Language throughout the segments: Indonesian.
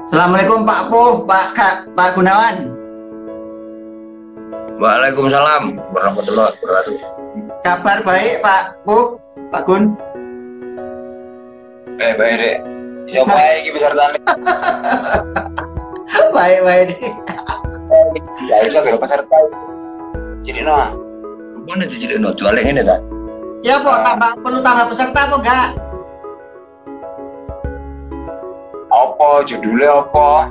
Assalamualaikum Pak Puh, Pak Gunawan. Waalaikumsalam warahmatullahi wabarakatuh. Kabar baik Pak Puh, Pak Gun. Baik dek. Siapa lagi pesertanya? Baik deh. Ya bisa kira peserta. Jadi no. Mana tuh jadi no? Jualnya ini tak? Ya Pak, perlu tambah peserta apa enggak? Apa judulnya apa?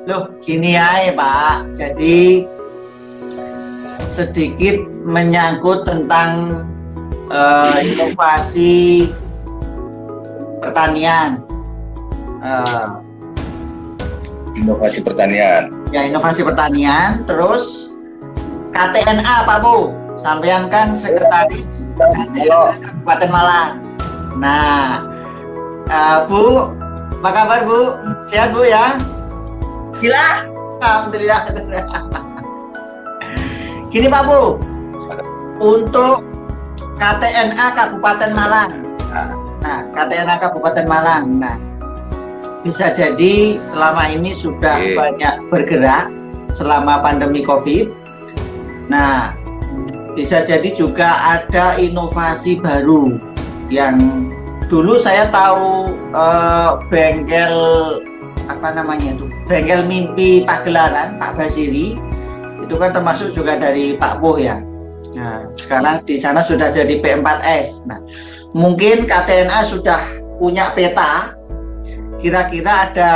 Loh, gini ya Pak. Jadi sedikit menyangkut tentang inovasi pertanian. Inovasi pertanian. Ya, inovasi pertanian. Terus KTNA Pak Bu, sampean kan sekretaris KTNA Kabupaten Malang. Nah, Bu, apa kabar Bu? Sehat Bu ya? Gila. Alhamdulillah. Gini Pak Bu, untuk KTNA Kabupaten Malang. Nah, KTNA Kabupaten Malang. Nah, bisa jadi selama ini sudah banyak bergerak selama pandemi COVID. Nah, bisa jadi juga ada inovasi baru yang dulu saya tahu bengkel apa namanya itu, bengkel mimpi Pagelaran Pak Basiri itu kan termasuk juga dari Pak Puh ya. Nah, sekarang di sana sudah jadi P4S. Nah, mungkin KTNA sudah punya peta. Kira-kira ada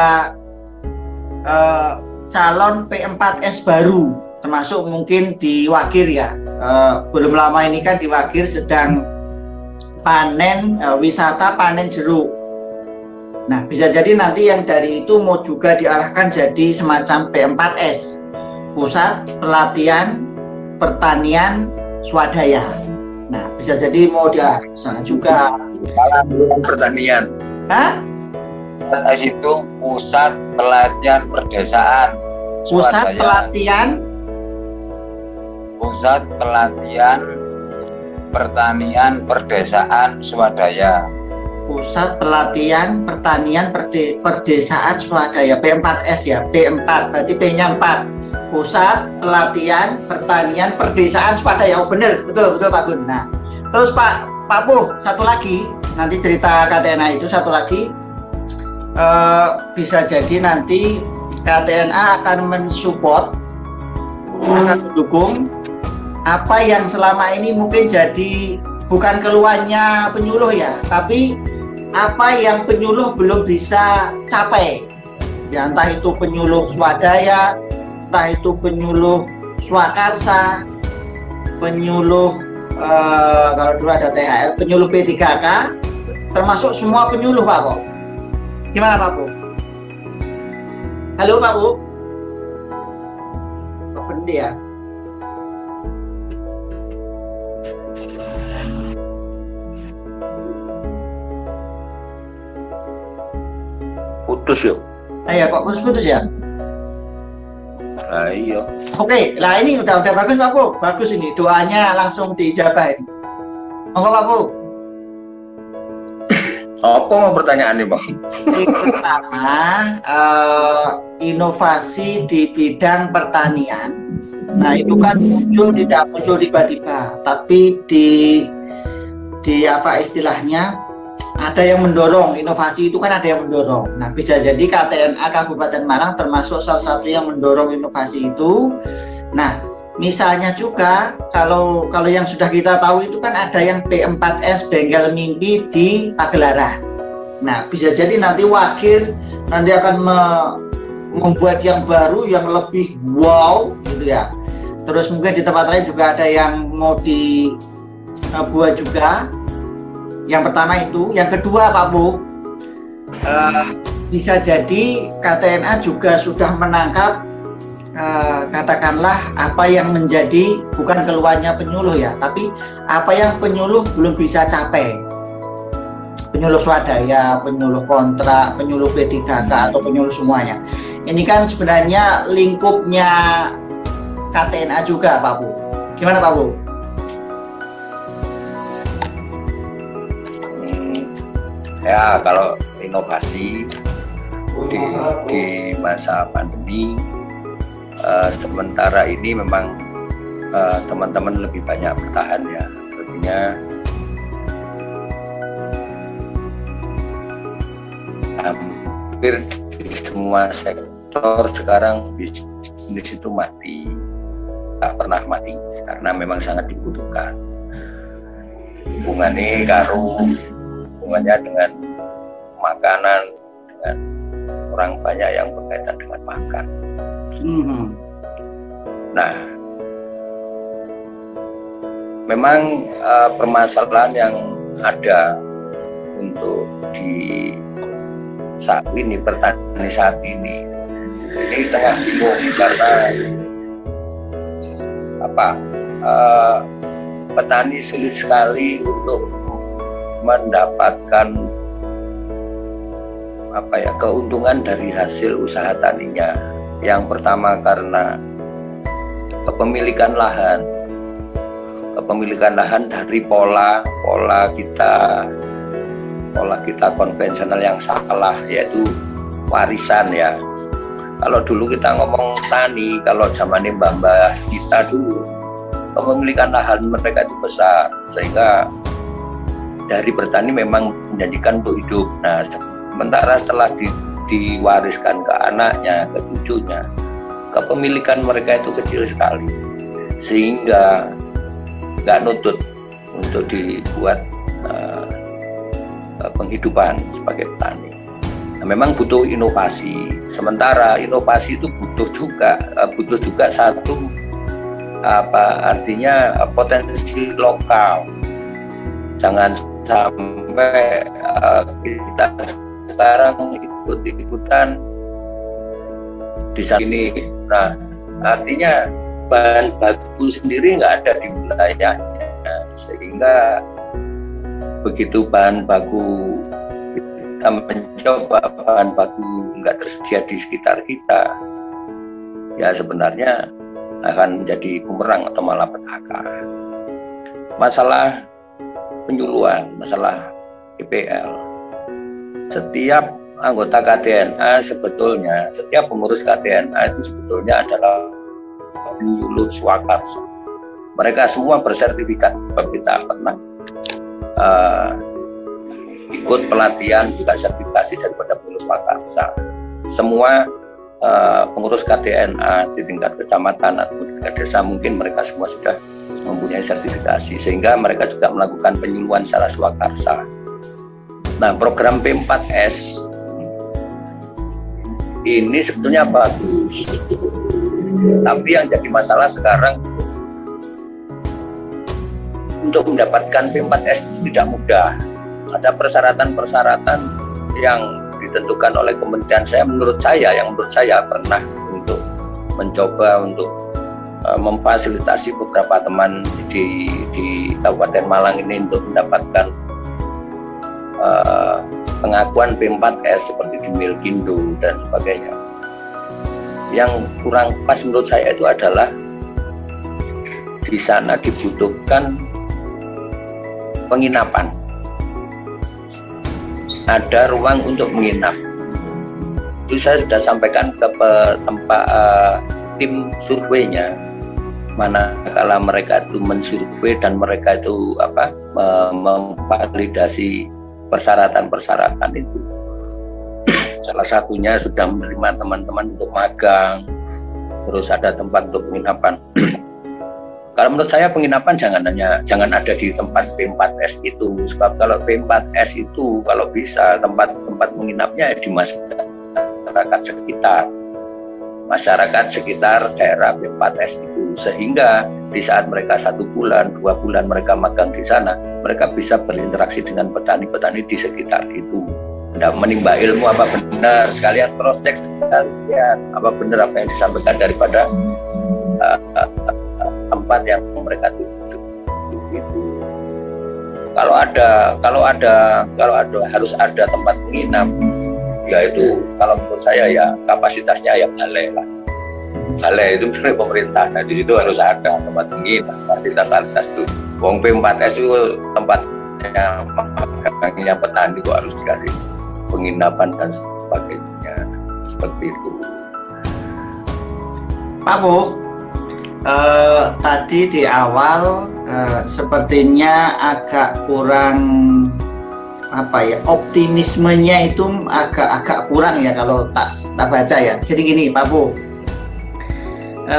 calon P4S baru, termasuk mungkin di Wagir ya. Belum lama ini kan di Wagir sedang panen wisata panen jeruk. Nah, bisa jadi nanti yang dari itu mau juga diarahkan jadi semacam P4S, Pusat Pelatihan Pertanian Swadaya. Nah, bisa jadi mau diarahkan ke sana juga. Pertanian. Hah? Itu Pusat Pelatihan Perdesaan Pusat Swadaya. Pusat Pelatihan Pertanian Perdesaan Swadaya. Pusat Pelatihan Pertanian Perdesaan Swadaya, P4S ya, P4 berarti P-nya 4. Pusat Pelatihan Pertanian Perdesaan Swadaya. Oh bener, betul Pak Gun. Nah, terus Pak Puh, satu lagi, nanti cerita KTNA itu satu lagi, bisa jadi nanti KTNA akan mensupport, akan mendukung apa yang selama ini mungkin jadi bukan keluhannya penyuluh ya, tapi apa yang penyuluh belum bisa capai ya, entah itu penyuluh swadaya, entah itu penyuluh swakarsa, penyuluh kalau dulu ada THL, penyuluh P3K, termasuk semua penyuluh Pak Bu. Gimana Pak Bu? Halo Pak Bu? Kok berhenti ya? Putus yuk. Iya kok putus ya? Iya. Oke, lah ini udah bagus Pak Bu. Bagus ini, doanya langsung diijabah ini. Monggo Pak Bu. Apa mau pertanyaan nih Bang? Yang pertama, inovasi di bidang pertanian. Nah itu kan tidak muncul tiba-tiba, tapi di apa istilahnya, ada yang mendorong. Inovasi itu kan ada yang mendorong. Nah bisa jadi KTNA Kabupaten Malang termasuk salah satu yang mendorong inovasi itu. Nah misalnya juga kalau yang sudah kita tahu itu kan ada yang P4S Bengkel Mimpi di Pagelaran. Nah bisa jadi nanti Wagir nanti akan membuat yang baru yang lebih wow gitu ya. Terus mungkin di tempat lain juga ada yang mau dibuat juga. Yang pertama itu, yang kedua Pak Bu, bisa jadi KTNA juga sudah menangkap katakanlah apa yang menjadi bukan keluhannya penyuluh ya, tapi apa yang penyuluh belum bisa capai. Penyuluh swadaya, penyuluh kontrak, penyuluh P3K atau penyuluh semuanya. Ini kan sebenarnya lingkupnya KTNA juga Pak Bu. Gimana Pak Bu? Ya, kalau inovasi di masa pandemi, sementara ini memang teman-teman lebih banyak bertahan ya. Artinya hampir di semua sektor sekarang bisnis itu mati, tak pernah mati karena memang sangat dibutuhkan. Hubungannya dengan makanan, dengan orang banyak yang berkaitan dengan makan. Nah, memang permasalahan yang ada untuk di saat ini, petani saat ini tengah bingung karena petani sulit sekali untuk mendapatkan keuntungan dari hasil usaha taninya. Yang pertama karena kepemilikan lahan dari pola kita konvensional yang salah, yaitu warisan ya. Kalau dulu kita ngomong tani, kalau zamannya mbah-mbah kita dulu, kepemilikan lahan mereka itu besar, sehingga dari bertani memang menjanjikan untuk hidup. Nah, sementara setelah diwariskan ke anaknya, ke cucunya, kepemilikan mereka itu kecil sekali, sehingga nggak nutut untuk dibuat penghidupan sebagai petani. Nah, memang butuh inovasi. Sementara inovasi itu butuh juga satu artinya potensi lokal. Jangan sampai kita sekarang ikut-ikutan di saat ini. Nah, artinya bahan baku sendiri nggak ada di wilayahnya, sehingga begitu bahan baku kita mencoba bahan baku nggak tersedia di sekitar kita, ya sebenarnya akan menjadi bumerang atau malah petaka. Masalah penyuluhan, masalah IPL, setiap anggota KDNA sebetulnya, setiap pengurus KDNA itu sebetulnya adalah penyuluh swakarsa. Mereka semua bersertifikat, sebab kita pernah ikut pelatihan juga sertifikasi daripada pengurus swakarsa. Semua pengurus KDNA di tingkat kecamatan atau di tingkat desa mungkin mereka semua sudah mempunyai sertifikasi, sehingga mereka juga melakukan penyuluhan secara swakarsa. Nah, program P4S ini sebetulnya bagus, tapi yang jadi masalah sekarang untuk mendapatkan P4S tidak mudah. Ada persyaratan-persyaratan yang ditentukan oleh kementerian. Menurut saya pernah untuk mencoba untuk memfasilitasi beberapa teman di Kabupaten Malang ini untuk mendapatkan pengakuan P4S seperti di Milkindo dan sebagainya. Yang kurang pas menurut saya itu adalah di sana dibutuhkan penginapan. Ada ruang untuk menginap. Itu saya sudah sampaikan ke tempat tim surveinya. Manakala mereka itu mensurvei dan mereka itu memvalidasi persyaratan-persyaratan itu. Salah satunya sudah menerima teman-teman untuk magang, terus ada tempat untuk penginapan. Kalau menurut saya penginapan jangan ada di tempat P4S itu, sebab kalau P4S itu kalau bisa tempat menginapnya di masyarakat sekitar daerah P4S itu, sehingga di saat mereka 1 bulan, 2 bulan mereka magang di sana, mereka bisa berinteraksi dengan petani-petani di sekitar itu. Menimba ilmu apa benar, sekalian cross check sekalian apa benar apa yang disampaikan daripada tempat yang mereka tuju itu. Kalau ada harus ada tempat menginap, ya itu kalau menurut saya ya kapasitasnya ya balai lah. Balai itu milik pemerintah. Nah, di situ harus ada tempat menginap, fasilitas itu. Wong P4S itu tempat magangnya petani kok harus dikasih penginapan dan sebagainya, seperti itu. Pak Bu, tadi di awal sepertinya agak kurang optimismenya itu agak kurang ya kalau tak baca ya. Jadi gini Pak Bu,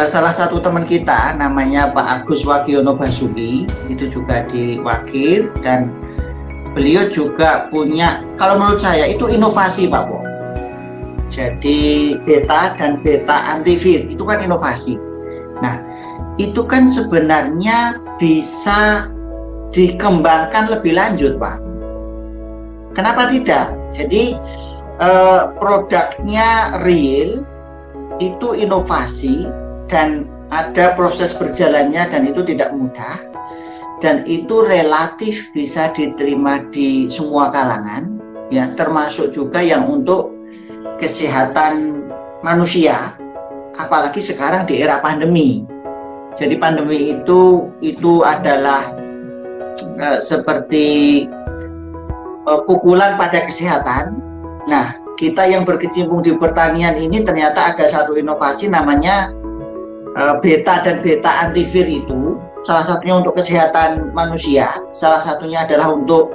salah satu teman kita namanya Pak Agus Wagiono Basuki itu juga di Wakil, dan beliau juga punya, kalau menurut saya itu inovasi Pak Bu. Jadi beta dan beta antivir itu kan inovasi. Nah itu kan sebenarnya bisa dikembangkan lebih lanjut Pak. Kenapa tidak? Jadi produknya real, itu inovasi, dan ada proses berjalannya, dan itu tidak mudah, dan itu relatif bisa diterima di semua kalangan ya, termasuk juga yang untuk kesehatan manusia, apalagi sekarang di era pandemi. Jadi pandemi itu adalah seperti pukulan pada kesehatan. Nah, kita yang berkecimpung di pertanian ini ternyata ada satu inovasi namanya beta dan beta antivir itu. Salah satunya untuk kesehatan manusia, salah satunya adalah untuk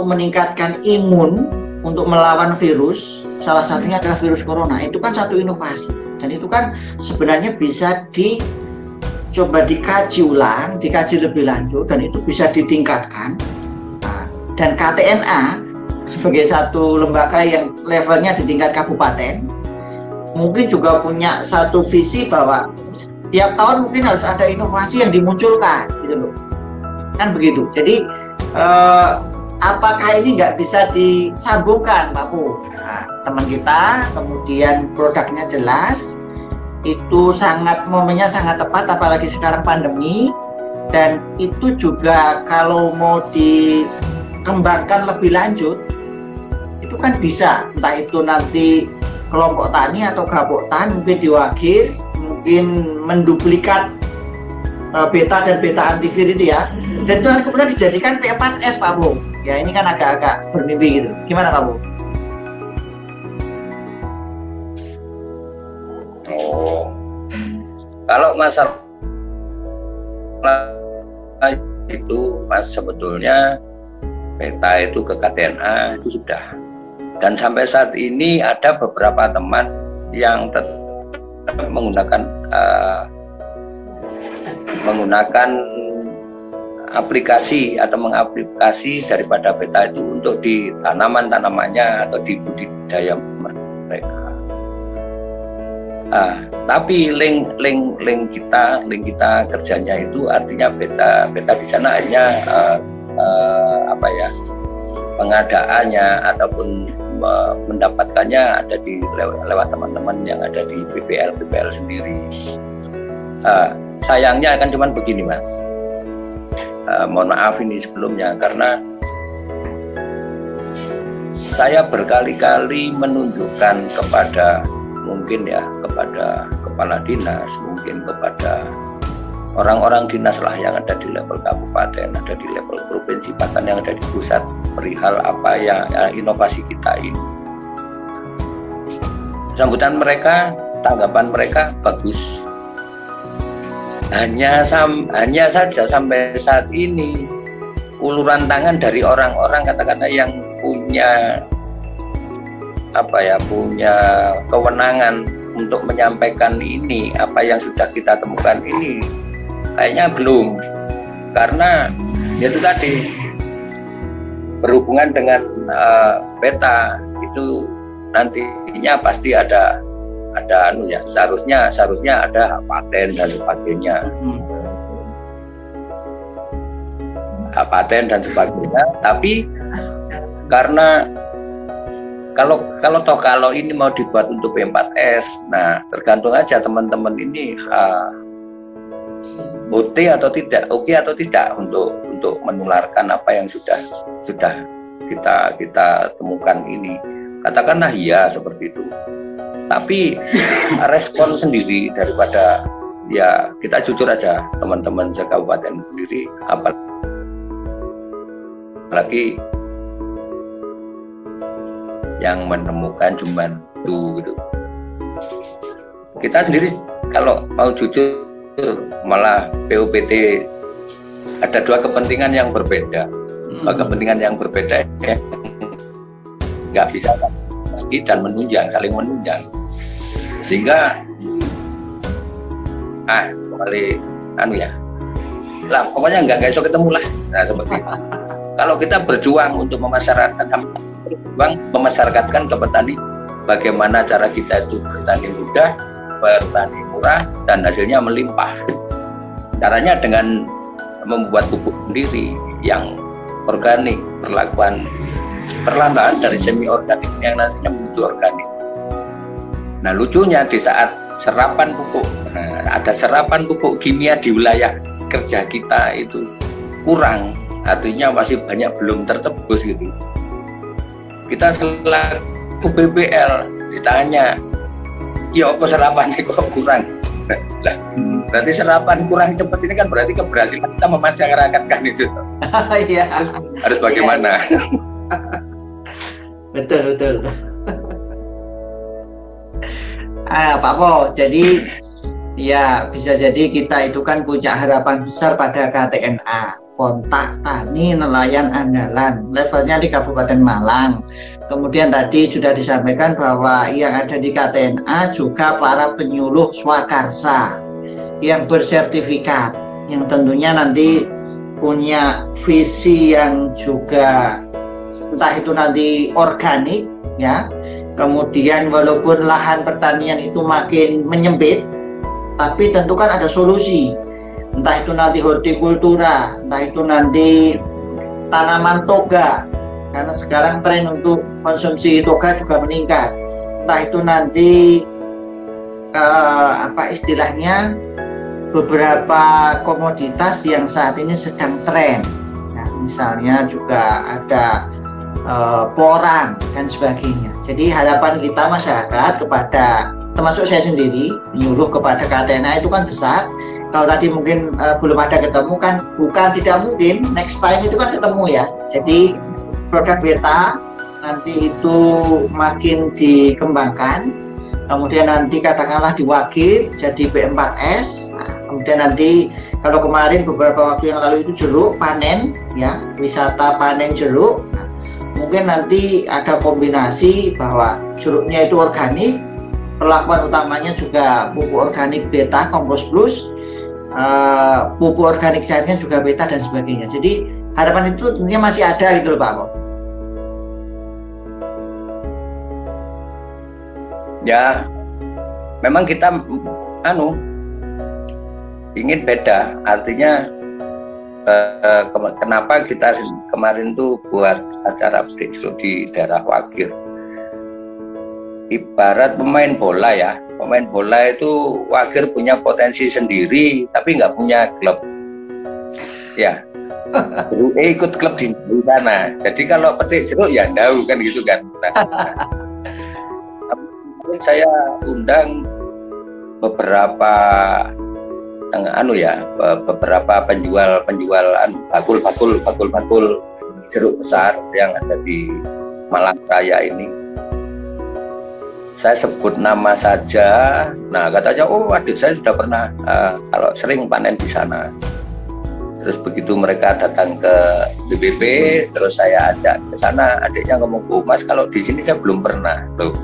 meningkatkan imun, untuk melawan virus. Salah satunya adalah virus corona. Itu kan satu inovasi, dan itu kan sebenarnya bisa dicoba dikaji ulang, dikaji lebih lanjut, dan itu bisa ditingkatkan. Dan KTNA sebagai satu lembaga yang levelnya di tingkat kabupaten mungkin juga punya satu visi bahwa tiap tahun mungkin harus ada inovasi yang dimunculkan gitu loh, kan begitu. Jadi apakah ini nggak bisa disambungkan Pak Bu? Nah, teman kita kemudian produknya jelas, itu momennya sangat tepat, apalagi sekarang pandemi, dan itu juga kalau mau dikembangkan lebih lanjut itu kan bisa, entah itu nanti kelompok tani atau gaboktan mungkin diwakil, mungkin menduplikat beta dan beta antivir itu ya, dan itu kemudian dijadikan P4S Pak Bu. Ya ini kan agak-agak bermimpi gitu. Gimana Pak Bu? Kalau masalah itu Mas, sebetulnya beta itu ke KTNA itu sudah, dan sampai saat ini ada beberapa teman yang tetap menggunakan aplikasi atau mengaplikasi daripada beta itu untuk di tanamannya atau di budidaya mereka. Tapi link kita kerjanya itu artinya beta di sana hanya pengadaannya ataupun mendapatkannya ada di lewat teman-teman yang ada di BPL sendiri. Sayangnya akan cuman begini Mas. Mohon maaf ini sebelumnya, karena saya berkali-kali menunjukkan kepada kepada kepala dinas, mungkin kepada orang-orang dinas lah yang ada di level kabupaten, ada di level provinsi, bahkan yang ada di pusat, perihal apa yang inovasi kita ini. Sambutan mereka, tanggapan mereka bagus. Hanya saja sampai saat ini uluran tangan dari orang-orang katakanlah yang punya punya kewenangan untuk menyampaikan ini, apa yang sudah kita temukan ini kayaknya belum, karena itu tadi berhubungan dengan beta itu nantinya pasti ada seharusnya ada paten dan sebagainya. Paten dan sebagainya, tapi karena kalau ini mau dibuat untuk P4S, nah tergantung aja teman-teman ini oke atau tidak untuk menularkan apa yang sudah kita temukan ini. Katakanlah iya seperti itu. Tapi respon sendiri daripada, ya kita jujur aja teman-teman sekabupaten sendiri, apalagi yang menemukan cuman itu gitu. Kita sendiri kalau mau jujur malah PUPT ada dua kepentingan yang berbeda. Dua kepentingan yang berbeda ya, nggak bisa lagi dan menunjang, saling menunjang. Sehingga kembali ya. Lah pokoknya nggak iso ketemu lah. Nah, seperti itu. Kalau kita berjuang untuk memasyarakatkan ke petani, bagaimana cara kita itu bertani mudah, bertani murah, dan hasilnya melimpah. Caranya dengan membuat pupuk sendiri yang organik, perlahan dari semi organik yang nantinya menuju organik. Nah lucunya di saat serapan pupuk, ada serapan pupuk kimia di wilayah kerja kita itu kurang, artinya masih banyak belum tertebus gitu. Kita selaku BPL ditanya, ya apa serapannya kok kurang? Lah, berarti serapan kurang cepat ini kan berarti keberhasilan kita memasyarakatkan itu. Iya. Harus bagaimana? Betul. Pak Po, jadi ya bisa jadi kita itu kan punya harapan besar pada KTNA, kontak tani nelayan andalan, levelnya di Kabupaten Malang. Kemudian tadi sudah disampaikan bahwa yang ada di KTNA juga para penyuluh swakarsa yang bersertifikat, yang tentunya nanti punya visi yang juga entah itu nanti organik ya. Kemudian walaupun lahan pertanian itu makin menyempit, tapi tentu kan ada solusi. Entah itu nanti hortikultura, entah itu nanti tanaman toga, karena sekarang tren untuk konsumsi toga juga meningkat. Entah itu nanti istilahnya beberapa komoditas yang saat ini sedang tren. Nah, misalnya juga ada porang dan sebagainya. Jadi harapan kita masyarakat kepada, termasuk saya sendiri, menyuruh kepada KTNA itu kan besar. Kalau tadi mungkin belum ada ketemu kan, bukan tidak mungkin, next time itu kan ketemu ya. Jadi produk beta nanti itu makin dikembangkan, kemudian nanti katakanlah diwakil jadi B4S. Nah, kemudian nanti kalau kemarin beberapa waktu yang lalu itu jeruk panen ya, wisata panen jeruk. Nah, mungkin nanti ada kombinasi bahwa jeruknya itu organik, perlakuan utamanya juga pupuk organik beta, kompos plus, pupuk organik cairnya juga beta dan sebagainya. Jadi harapan itu tentunya masih ada gitu loh Pak Mo. Ya, memang kita ingin beda, artinya kenapa kita kemarin tuh buat acara breakthrough di daerah Wakir. Ibarat pemain bola ya, pemain bola itu Wakir punya potensi sendiri tapi nggak punya klub ya. Ikut klub di sana, jadi kalau petik jeruk ya tahu kan gitu kan. Saya undang beberapa beberapa penjual bakul jeruk besar yang ada di Malang Raya ini. Saya sebut nama saja. Nah katanya, oh adik saya sudah pernah kalau sering panen di sana. Terus begitu mereka datang ke BPP, terus saya ajak ke sana. Adiknya ngomong, oh Mas kalau di sini saya belum pernah. Tuh,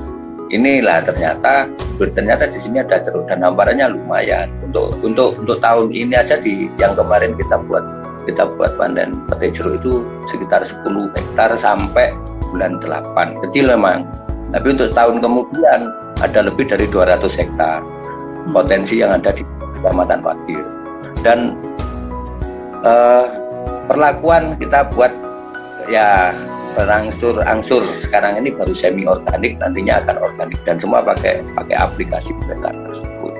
inilah ternyata di sini ada jeruk dan hamparannya lumayan. Untuk tahun ini aja yang kemarin kita buat panen petik jeruk itu sekitar 10 hektar sampai bulan 8. Kecil memang. Tapi untuk tahun kemudian ada lebih dari 200 hektar potensi yang ada di Kecamatan Wakir. Dan perlakuan kita buat ya berangsur-angsur. Sekarang ini baru semi organik, nantinya akan organik dan semua pakai aplikasi beta tersebut.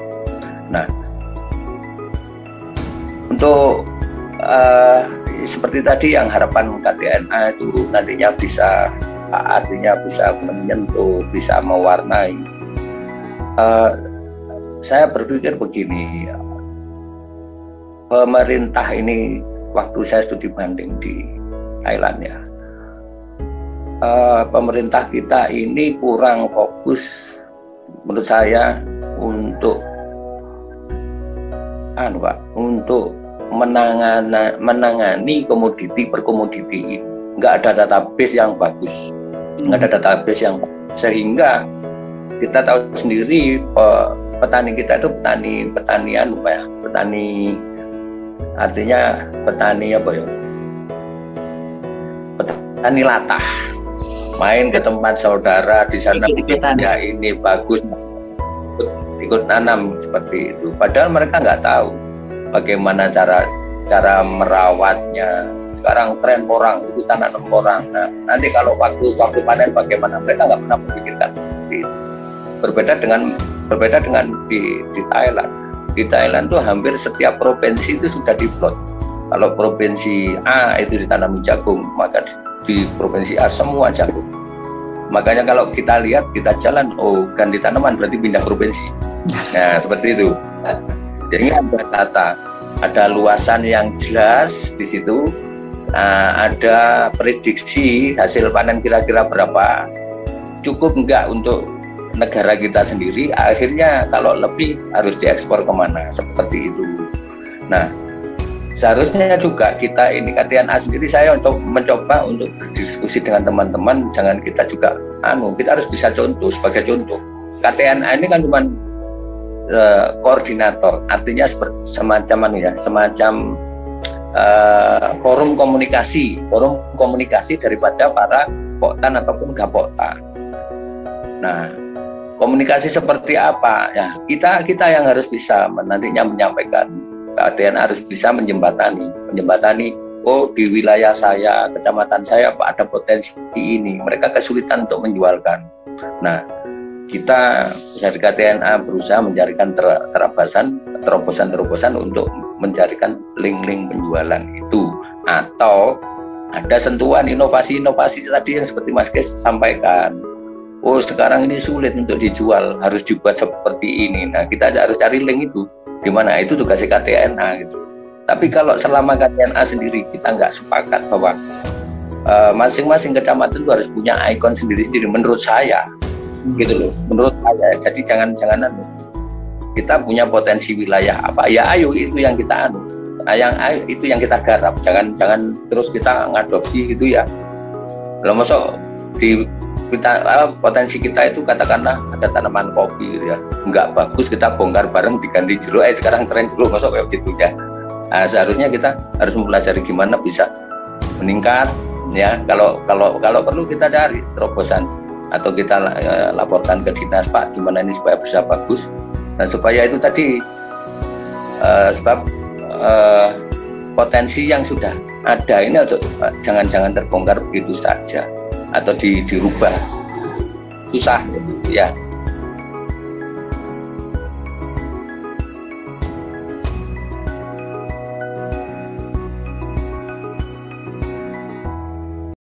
Nah, untuk seperti tadi yang harapan KTNA itu nantinya bisa menyentuh, bisa mewarnai. Saya berpikir begini, pemerintah ini waktu saya studi banding di Thailand ya. Pemerintah kita ini kurang fokus menurut saya untuk untuk menangani komoditi per komoditi. Nggak ada database yang bagus, sehingga kita tahu sendiri petani kita itu petani latah, main ke tempat saudara di sana ya ini bagus, ikut nanam seperti itu. Padahal mereka nggak tahu bagaimana cara merawatnya. Sekarang tren porang, itu tanam porang. Nah, nanti kalau waktu panen bagaimana, mereka nggak pernah memikirkan itu. Berbeda dengan di Thailand. Di Thailand tuh hampir setiap provinsi itu sudah diplot. Kalau provinsi A itu ditanam jagung, maka di provinsi A semua jagung. Makanya kalau kita lihat, kita jalan, ganti tanaman berarti pindah provinsi. Nah, seperti itu. Jadi ada data, ada luasan yang jelas di situ, ada prediksi hasil panen kira-kira berapa, cukup enggak untuk negara kita sendiri, akhirnya kalau lebih harus diekspor kemana, seperti itu. Nah, seharusnya juga kita ini KTNA sendiri, saya mencoba untuk berdiskusi dengan teman-teman, jangan kita juga kita harus bisa sebagai contoh. KTNA ini kan cuma koordinator, artinya seperti semacam forum komunikasi daripada para poktan ataupun gapokta. Nah, komunikasi seperti apa ya, kita yang harus bisa nantinya menyampaikan. KTNA harus bisa menjembatani di wilayah saya, kecamatan saya ada potensi ini, mereka kesulitan untuk menjualkan. Nah, kita dari KTNA berusaha mencarikan terobosan untuk mencarikan link-link penjualan itu, atau ada sentuhan inovasi tadi yang seperti Mas Kes sampaikan. Sekarang ini sulit untuk dijual, harus dibuat seperti ini. Nah, kita harus cari link itu di mana, itu tugas KTNA gitu. Tapi kalau selama KTNA sendiri kita nggak sepakat bahwa masing-masing kecamatan itu harus punya ikon sendiri-sendiri, menurut saya gitu loh, menurut saya. Jadi jangan kita punya potensi wilayah apa ya, ayo itu yang kita itu yang kita garap, jangan terus kita ngadopsi gitu ya. Kalau masuk potensi kita itu katakanlah ada tanaman kopi gitu ya, nggak bagus, kita bongkar bareng diganti jeruk, sekarang tren jeruk, masuk kayak gitu ya. Seharusnya kita harus mempelajari gimana bisa meningkat ya. Kalau perlu kita cari terobosan atau kita laporkan ke dinas, Pak, gimana ini supaya bisa bagus. Dan supaya itu tadi sebab potensi yang sudah ada ini jangan terbongkar begitu saja atau dirubah, susah ya.